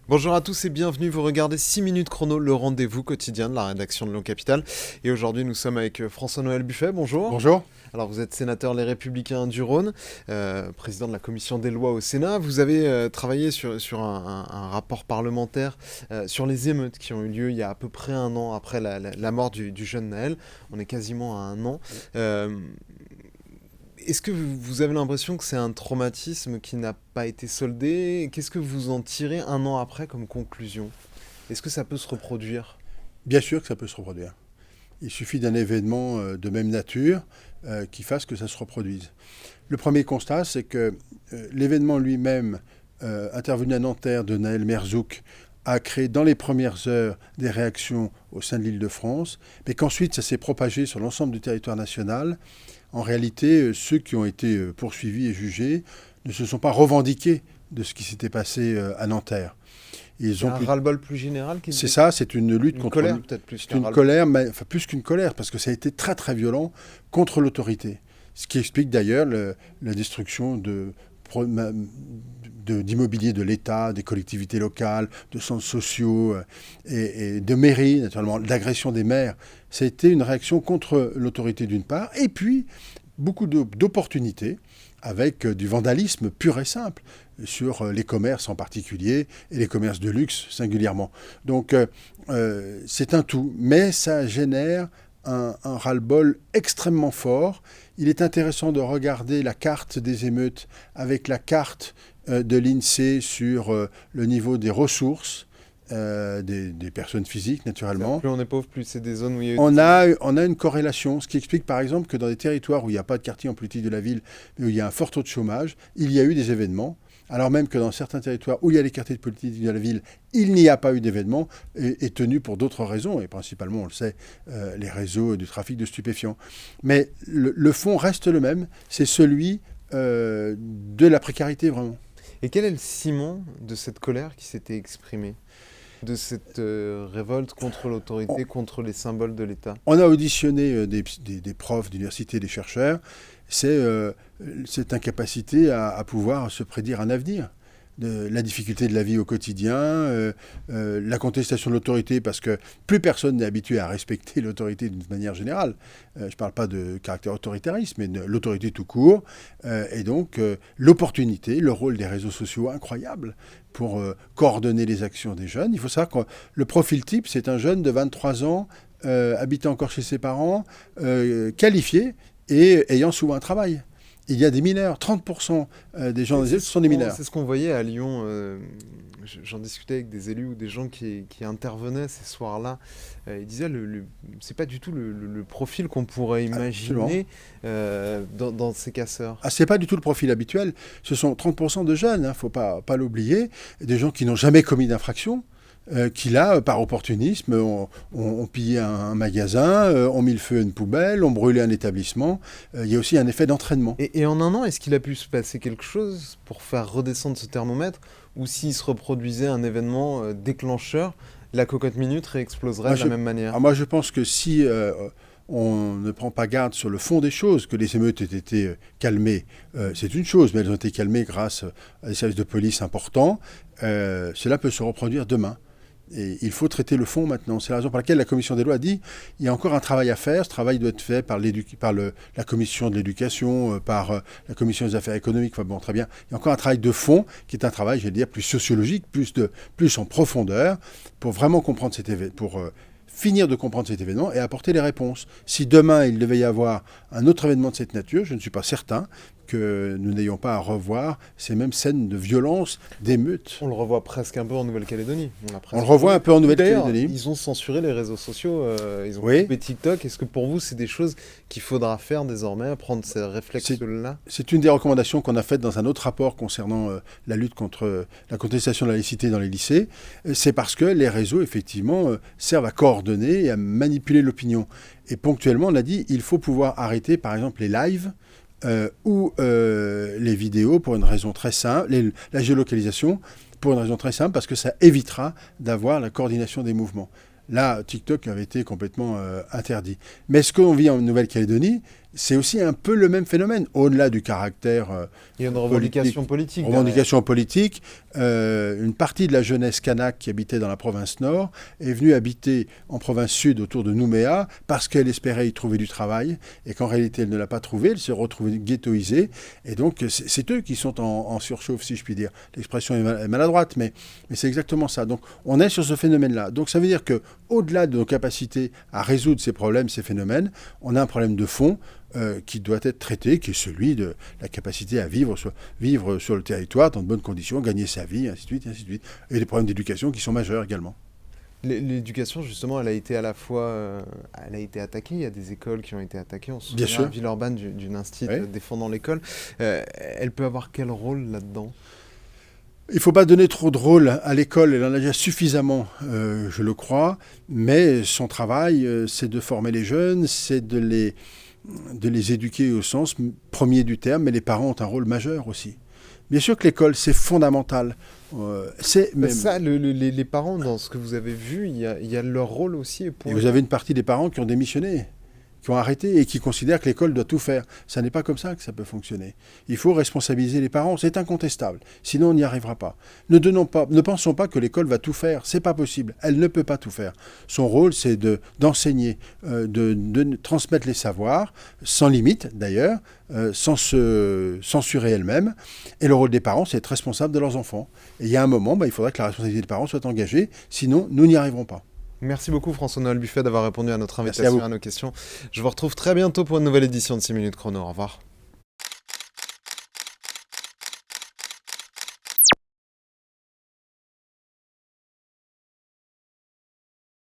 Bonjour à tous et bienvenue, vous regardez 6 minutes chrono, le rendez-vous quotidien de la rédaction de Lyon Capitale. Et aujourd'hui nous sommes avec François-Noël Buffet, bonjour. Bonjour. Alors vous êtes sénateur Les Républicains du Rhône, président de la commission des lois au Sénat. Vous avez travaillé sur un rapport parlementaire sur les émeutes qui ont eu lieu il y a à peu près un an après la mort du jeune Naël. On est quasiment à un an. Est-ce que vous avez l'impression que c'est un traumatisme qui n'a pas été soldé? Qu'est-ce que vous en tirez un an après comme conclusion? Est-ce que ça peut se reproduire? Bien sûr que ça peut se reproduire. Il suffit d'un événement de même nature qui fasse que ça se reproduise. Le premier constat, c'est que l'événement lui-même, intervenu à Nanterre de Naël Merzouk, a créé dans les premières heures des réactions au sein de l'Île-de-France, mais qu'ensuite ça s'est propagé sur l'ensemble du territoire national. En réalité, ceux qui ont été poursuivis et jugés ne se sont pas revendiqués de ce qui s'était passé à Nanterre. Ils ont un ras-le-bol plus général C'est ça, c'est une lutte une contre... colère peut-être plus C'est une colère, mais enfin, plus qu'une colère, parce que ça a été très très violent contre l'autorité. Ce qui explique d'ailleurs la destruction d'immobilier de l'État, des collectivités locales, de centres sociaux et de mairies, naturellement, d'agression des maires. Ça a été une réaction contre l'autorité d'une part, et puis beaucoup d'opportunités avec du vandalisme pur et simple sur les commerces en particulier et les commerces de luxe singulièrement. Donc c'est un tout, mais ça génère un ras-le-bol extrêmement fort. Il est intéressant de regarder la carte des émeutes avec la carte de l'INSEE sur le niveau des ressources des personnes physiques, naturellement. Plus on est pauvre, plus c'est des zones où il y a eu... On a une corrélation, ce qui explique par exemple que dans des territoires où il n'y a pas de quartier en politique de la ville, mais où il y a un fort taux de chômage, il y a eu des événements, alors même que dans certains territoires où il y a les quartiers de politique de la ville, il n'y a pas eu d'événements, et tenu pour d'autres raisons, et principalement, on le sait, les réseaux du trafic de stupéfiants. Mais le fond reste le même, c'est celui de la précarité, vraiment. Et quel est le ciment de cette colère qui s'était exprimée? De cette révolte contre l'autorité, contre les symboles de l'État? On a auditionné des profs d'université, des chercheurs. C'est cette incapacité à pouvoir se prédire un avenir. La difficulté de la vie au quotidien, la contestation de l'autorité, parce que plus personne n'est habitué à respecter l'autorité d'une manière générale. Je ne parle pas de caractère autoritariste, mais de l'autorité tout court. Et donc, l'opportunité, le rôle des réseaux sociaux incroyable pour coordonner les actions des jeunes. Il faut savoir que le profil type, c'est un jeune de 23 ans, habitant encore chez ses parents, qualifié et ayant souvent un travail. Il y a des mineurs, 30% des gens des élus sont des mineurs. C'est ce qu'on voyait à Lyon. J'en discutais avec des élus ou des gens qui intervenaient ces soirs-là. Ils disaient c'est pas du tout le profil qu'on pourrait imaginer dans ces casseurs. Ah, c'est pas du tout le profil habituel. Ce sont 30% de jeunes, hein, faut pas l'oublier, des gens qui n'ont jamais commis d'infraction. Qui là, par opportunisme, ont pillé un magasin, ont mis le feu à une poubelle, ont brûlé un établissement. Il y a aussi un effet d'entraînement. Et en un an, est-ce qu'il a pu se passer quelque chose pour faire redescendre ce thermomètre? Ou s'il se reproduisait un événement déclencheur, la cocotte minute réexploserait de la même manière? Moi, je pense que si on ne prend pas garde sur le fond des choses, que les émeutes aient été calmées, c'est une chose, mais elles ont été calmées grâce à des services de police importants. Cela peut se reproduire demain. Et il faut traiter le fond maintenant. C'est la raison pour laquelle la commission des lois a dit qu'il y a encore un travail à faire. Ce travail doit être fait par la commission de l'éducation, par la commission des affaires économiques. Enfin bon, très bien. Il y a encore un travail de fond qui est un travail, je vais dire, plus sociologique, plus en profondeur, pour vraiment comprendre cet événement, pour finir de comprendre cet événement et apporter les réponses. Si demain il devait y avoir un autre événement de cette nature, je ne suis pas certain que nous n'ayons pas à revoir ces mêmes scènes de violence, d'émeutes. On le revoit presque un peu en Nouvelle-Calédonie. On le revoit un peu en Nouvelle-Calédonie. D'ailleurs, ils ont censuré les réseaux sociaux, ils ont Oui. coupé TikTok. Est-ce que pour vous, c'est des choses qu'il faudra faire désormais, prendre ces réflexes-là? C'est une des recommandations qu'on a faites dans un autre rapport concernant la lutte contre la contestation de la laïcité dans les lycées. C'est parce que les réseaux, effectivement, servent à coordonner et à manipuler l'opinion. Et ponctuellement, on a dit, il faut pouvoir arrêter, par exemple, les lives, ou les vidéos pour une raison très simple, la géolocalisation pour une raison très simple, parce que ça évitera d'avoir la coordination des mouvements. Là, TikTok avait été complètement interdit. Mais ce qu'on vit en Nouvelle-Calédonie, c'est aussi un peu le même phénomène, au-delà du caractère Il y a une revendication politique. Revendication politique. Une partie de la jeunesse kanak qui habitait dans la province nord est venue habiter en province sud autour de Nouméa parce qu'elle espérait y trouver du travail et qu'en réalité elle ne l'a pas trouvé, elle s'est retrouvée ghettoisée. Et donc c'est eux qui sont en surchauffe, si je puis dire. L'expression est maladroite, mais c'est exactement ça. Donc on est sur ce phénomène-là. Donc ça veut dire qu'au-delà de nos capacités à résoudre ces problèmes, ces phénomènes, on a un problème de fond qui doit être traité, qui est celui de la capacité à vivre sur le territoire dans de bonnes conditions, gagner sa vie, ainsi de suite, ainsi de suite. Et des problèmes d'éducation qui sont majeurs également. L'éducation, justement, elle a été à la fois elle a été attaquée. Il y a des écoles qui ont été attaquées. On se Bien souvient sûr. à Villeurbanne d'une institut défendant l'école. Elle peut avoir quel rôle là-dedans? Il ne faut pas donner trop de rôle à l'école, elle en a déjà suffisamment, je le crois, mais son travail, c'est de former les jeunes, c'est de les éduquer au sens premier du terme, mais les parents ont un rôle majeur aussi. Bien sûr que l'école, c'est fondamental. Ça, les parents, dans ce que vous avez vu, il y a leur rôle aussi. Et vous avez une partie des parents qui ont démissionné, qui ont arrêté et qui considèrent que l'école doit tout faire. Ça n'est pas comme ça que ça peut fonctionner. Il faut responsabiliser les parents, c'est incontestable. Sinon, on n'y arrivera pas. Ne pensons pas que l'école va tout faire. C'est pas possible. Elle ne peut pas tout faire. Son rôle, c'est d'enseigner, de transmettre les savoirs, sans limite d'ailleurs, sans se censurer elle-même. Et le rôle des parents, c'est d'être responsable de leurs enfants. Et il y a un moment, il faudra que la responsabilité des parents soit engagée. Sinon, nous n'y arriverons pas. Merci beaucoup François-Noël Buffet d'avoir répondu à notre invitation et à nos questions. Je vous retrouve très bientôt pour une nouvelle édition de 6 minutes chrono. Au revoir.